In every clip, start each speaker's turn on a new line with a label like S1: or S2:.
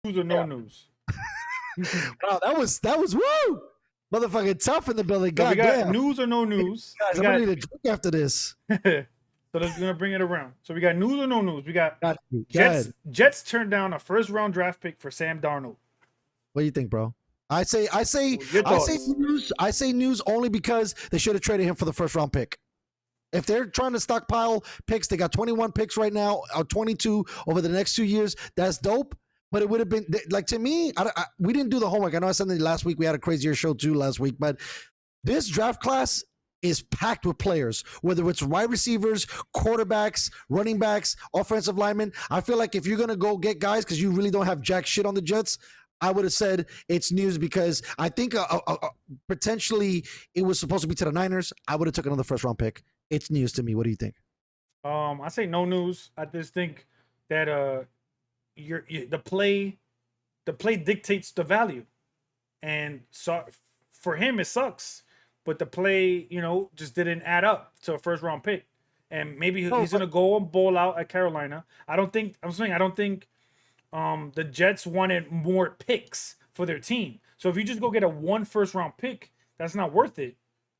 S1: News or no
S2: Yeah.
S1: news?
S2: Wow, that was woo, motherfucking tough in the building.
S1: So we got
S2: Goddamn,
S1: news or no news.
S2: guys,
S1: We
S2: I'm gonna
S1: got
S2: need a drink after this.
S1: so let's gonna bring it around. So we got news or no news. We got
S2: Got you. Go
S1: Jets.
S2: ahead.
S1: Jets turned down a first round draft pick for Sam Darnold.
S2: What do you think, bro? I say
S1: Your thoughts?
S2: news. I say news only because they should have traded him for the first round pick. If they're trying to stockpile picks, they got 21 picks right now, or 22 over the next 2 years. That's dope. But it would have been like, to me, we didn't do the homework. I know I said that last week. We had a crazier show too last week, but this draft class is packed with players, whether it's wide receivers, quarterbacks, running backs, offensive linemen. I feel like if you're going to go get guys because you really don't have jack shit on the Jets, I would have said it's news because I think potentially it was supposed to be to the Niners. I would have took another first round pick. It's news to me. What do you think?
S1: I say no news. I just think that the play dictates the value, and so for him it sucks. But the play, just didn't add up to a first round pick, and maybe he's gonna go and bowl out at Carolina. I don't think the Jets wanted more picks for their team. So if you just go get a one first round pick, that's not worth it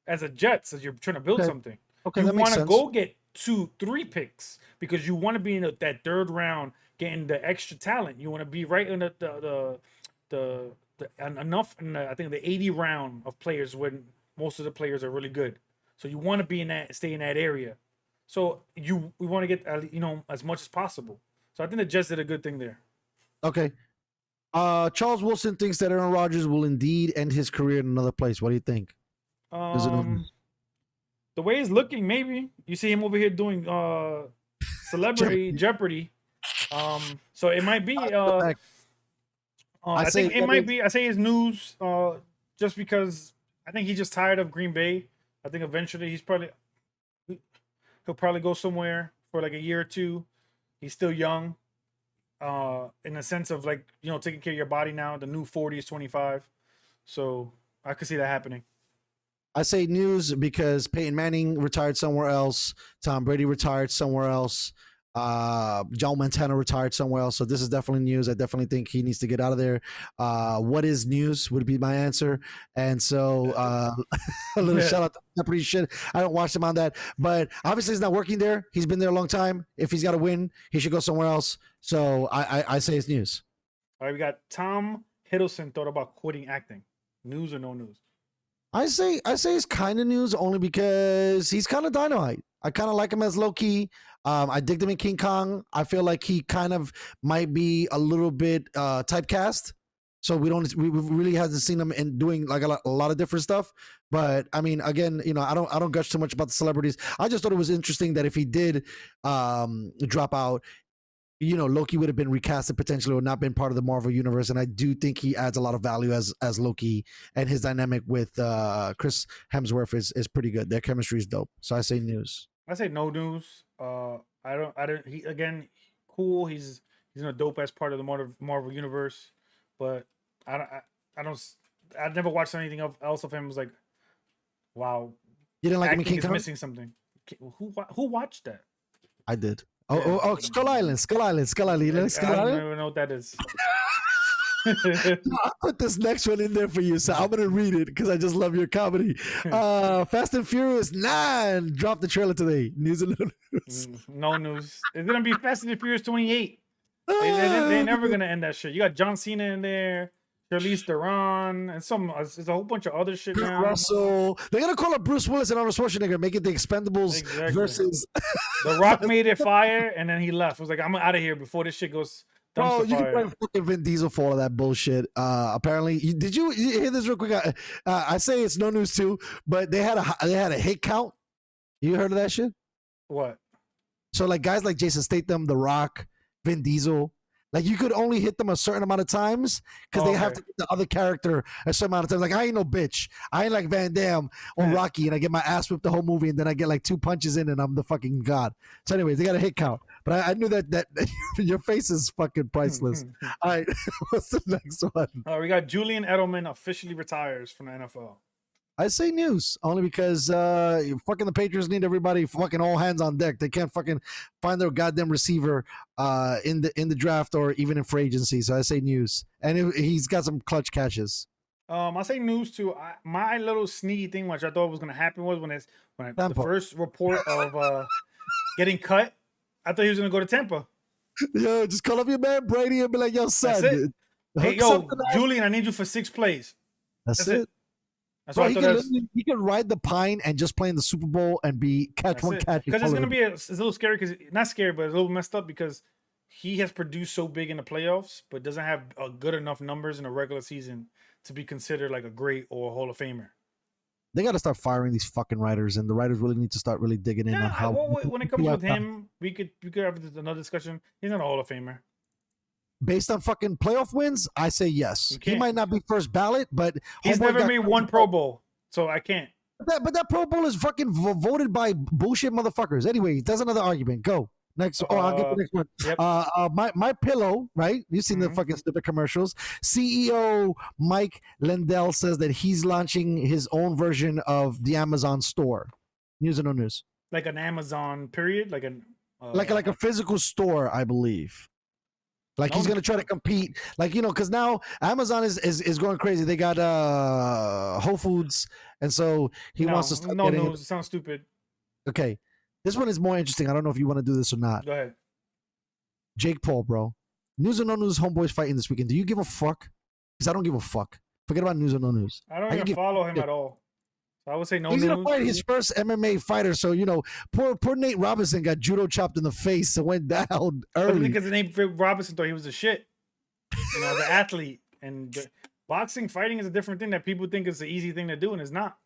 S1: as a Jets as you're trying to build something.
S2: Okay,
S1: You
S2: that makes
S1: want to
S2: sense.
S1: go get 2-3 picks because you want to be in that third round getting the extra talent. You want to be right in the enough in I think the 80 round of players when most of the players are really good. So you want to be in stay in that area. So we want to get as much as possible. So I think the Jets did a good thing there.
S2: Okay. Charles Wilson thinks that Aaron Rodgers will indeed end his career in another place. What do you think?
S1: The way he's looking, maybe you see him over here doing Celebrity Jeopardy. So it might be. I think it might be. I say his news. Just because I think he's just tired of Green Bay. I think eventually he'll probably go somewhere for like a year or two. He's still young. In the sense of taking care of your body now. The new 40 is 25. So I could see that happening.
S2: I say news because Peyton Manning retired somewhere else. Tom Brady retired somewhere else. Joe Montana retired somewhere else. So this is definitely news. I definitely think he needs to get out of there. What is news would be my answer. And so a little shout out to Jeopardy shit. I don't watch him on that. But obviously he's not working there. He's been there a long time. If he's got to win, he should go somewhere else. So I say it's news.
S1: All right, we got Tom Hiddleston thought about quitting acting. News or no news?
S2: I say it's kind of news only because he's kind of dynamite. I kind of like him as Loki. I digged him in King Kong. I feel like he kind of might be a little bit typecast. So we really hasn't seen him in doing like a lot of different stuff. But I mean, again, I don't gush too much about the celebrities. I just thought it was interesting that if he did drop out, Loki would have been recasted potentially or not been part of the Marvel universe. And I do think he adds a lot of value as Loki, and his dynamic with Chris Hemsworth is pretty good. Their chemistry is dope. So I say news.
S1: I say no news. He again, cool. He's in a dope ass part of the Marvel universe, but I never watched anything else of him. It was like, wow,
S2: you didn't like him in
S1: acting
S2: King
S1: is
S2: Kong?
S1: missing something. Who watched that?
S2: I did. Oh, Skull Island. You know Skull
S1: I don't
S2: Island?
S1: even know what that is.
S2: I'll put this next one in there for you, so I'm gonna read it because I just love your comedy. Fast and Furious 9 dropped the trailer today. News and no news.
S1: No news. It's gonna be Fast and Furious 28. They're never gonna end that shit. You got John Cena in there, Charlize Theron, and there's a whole bunch of other shit now.
S2: Russell. They're gonna call up Bruce Willis and Arnold Schwarzenegger, make it the Expendables versus.
S1: The Rock made it fire, and then he left. It was like, I'm out of here before this shit goes.
S2: Bro, you can blame fucking Vin Diesel for all of that bullshit. Apparently, did you hear this real quick? I say it's no news too, but they had a hit count. You heard of that shit?
S1: What?
S2: So like guys like Jason Statham, The Rock, Vin Diesel, like you could only hit them a certain amount of times because they have to hit the other character a certain amount of times. Like I ain't no bitch. I ain't like Van Damme or Rocky, and I get my ass whipped the whole movie, and then I get like 2 punches in, and I'm the fucking god. So anyways, they got a hit count. But I knew that your face is fucking priceless. All right, what's the next one?
S1: We got Julian Edelman officially retires from the NFL.
S2: I say news only because fucking the Patriots need everybody fucking all hands on deck. They can't fucking find their goddamn receiver in the draft or even in free agency. So I say news, and he's got some clutch catches.
S1: I say news too. My little sneaky thing, which I thought was going to happen, was when the
S2: Tampa.
S1: first report of getting cut, I thought he was going to go to Tampa.
S2: Yo, just call up your man Brady and be like, "Yo, son,
S1: That's it. Hey,
S2: hook
S1: yo,
S2: something up."
S1: Julian, I need you for 6 plays.
S2: That's
S1: it.
S2: it.
S1: That's
S2: Bro,
S1: what I thought.
S2: he can ride the pine and just play in the Super Bowl and catch one catch.
S1: Because it's going to be it's a little scary, because not scary, but a little messed up, because he has produced so big in the playoffs, but doesn't have a good enough numbers in a regular season to be considered like a great or a Hall of Famer.
S2: They got to start firing these fucking writers, and the writers really need to start really digging in on how.
S1: When it comes with him, we could have another discussion. He's not a Hall of Famer.
S2: Based on fucking playoff wins, I say yes. He might not be first ballot, but
S1: he's never made one Pro Bowl, so I can't.
S2: But that Pro Bowl is fucking voted by bullshit motherfuckers. Anyway, that's another argument. Go. Next, I'll get the next one.
S1: Yep.
S2: My pillow, right? You've seen the fucking stupid commercials. CEO Mike Lindell says that he's launching his own version of the Amazon store. News or no news?
S1: Like an Amazon period, like
S2: a physical store, I believe. Like he's gonna try to compete, like because now Amazon is going crazy. They got Whole Foods, and so he wants to start getting.
S1: It sounds stupid.
S2: Okay. This one is more interesting. I don't know if you want to do this or not.
S1: Go ahead.
S2: Jake Paul, bro. News or no news, homeboys fighting this weekend. Do you give a fuck? Because I don't give a fuck. Forget about news or no news.
S1: I don't even follow him at all. So I would say no news.
S2: He's going to fight his first MMA fighter. So, poor Nate Robinson got judo chopped in the face and went down early.
S1: But because the name Robinson thought he was a shit. The athlete. And boxing, fighting is a different thing that people think is the easy thing to do, and it's not.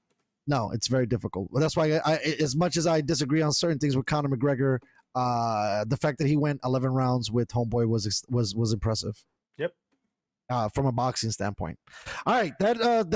S2: No, it's very difficult. Well, that's why I as much as I disagree on certain things with Conor McGregor, the fact that he went 11 rounds with homeboy was impressive.
S1: Yep.
S2: From a boxing standpoint. All right, that